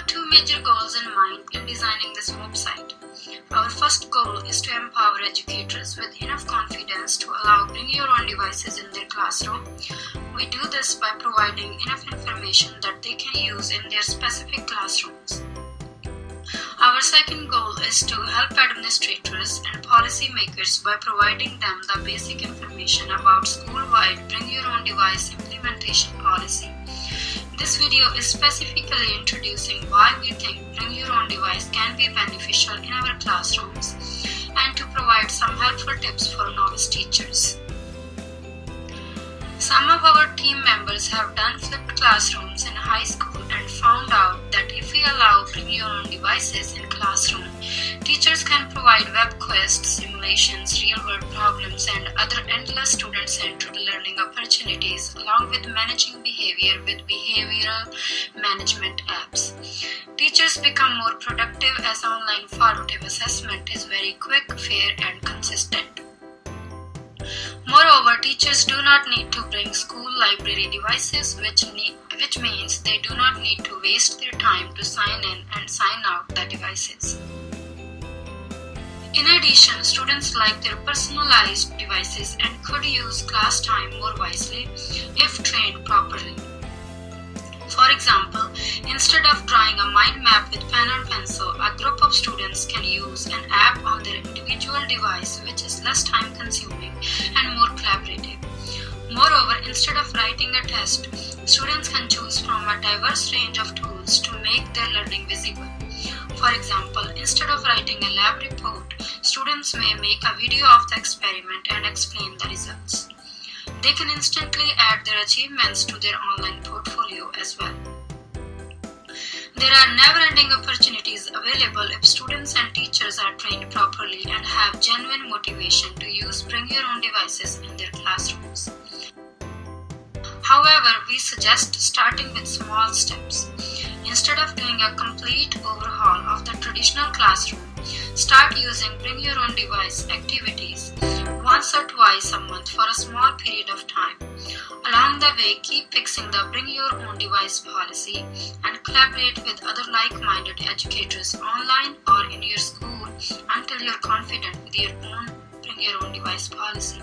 have two major goals in mind in designing this website. Our first goal is to empower educators with enough confidence to allow bring your own devices in their classroom. We do this by providing enough information that they can use in their specific classrooms. Our second goal is to help administrators and policymakers by providing them the basic information about school-wide bring your own device implementation policy. This video is specifically introducing why we think bring your own device can be beneficial in our classrooms and to provide some helpful tips for novice teachers. Some of our team members have done flipped classrooms in high school and found out that if we allow bring your own devices in classroom, teachers can provide web quests, simulations, real-world problems, and other endless student-centered learning opportunities along with managing behavior with behavioral management apps. Teachers become more productive as online formative assessment is very quick, fair, and consistent. Moreover, teachers do not need to bring school library devices, which means they do not need to waste their time to sign in and sign out the devices. In addition, students like their personalized devices and could use class time more wisely if trained properly. For example, instead of drawing a mind map with pen and pencil, a group of students can use an app on their individual device, which is less time consuming and more collaborative. Moreover, instead of writing a test, students can choose from a diverse range of tools to make their learning visible. For example, instead of writing a lab report, students may make a video of the experiment and explain the results. They can instantly add their achievements to their online portfolio as well. There are never-ending opportunities available if students and teachers are trained properly and have genuine motivation to use bring your own devices in their classrooms. However, we suggest starting with small steps. Instead of doing a complete overhaul of the traditional classroom, start using bring your own device activities once or twice a month for a small period of time. Along the way, keep fixing the bring your own device policy and collaborate with other like-minded educators online or in your school until you're confident with your own bring your own device policy.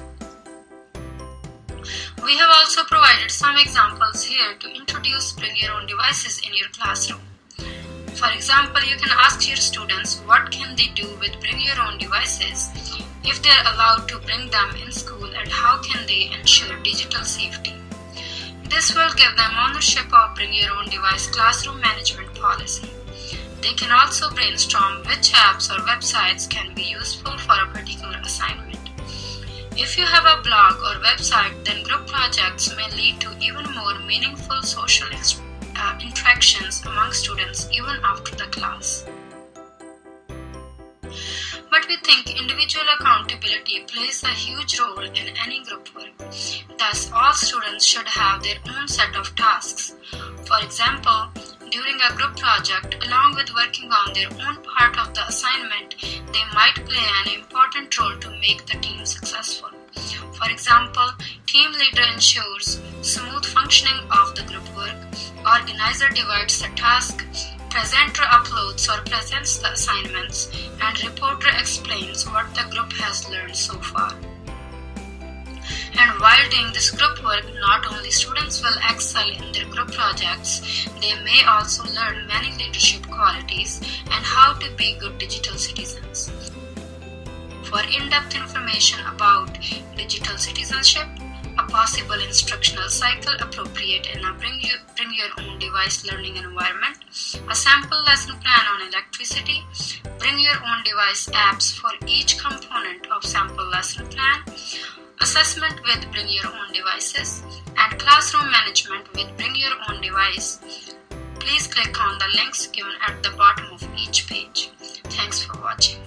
We have also provided some examples here to introduce bring your own devices in your classroom. For example, you can ask your students what can they do with bring your own devices if they are allowed to bring them in school and how can they ensure digital safety. This will give them ownership of bring your own device classroom management policy. They can also brainstorm which apps or websites can be useful for a particular assignment. If you have a blog or website, then group projects may lead to even more meaningful social interactions among students even after the class. But we think individual accountability plays a huge role in any group work. Thus, all students should have their own set of tasks. For example, during a group project, along with working on their own part of the assignment, they might play an important role to make the team successful. For example, team leader ensures smooth functioning of the group work, organizer divides the task, presenter uploads or presents the assignments, and reporter explains what the group has learned so far. And while doing this group work, not only students will excel in their group projects, they may also learn many leadership qualities and how to be good digital citizens. For in-depth information about digital citizenship, a possible instructional cycle appropriate in a bring your own device learning environment, a sample lesson plan on electricity, bring your own device apps for each component of sample lesson plan, assessment with bring your own devices, and classroom management with bring your own device, please click on the links given at the bottom of each page. Thanks for watching.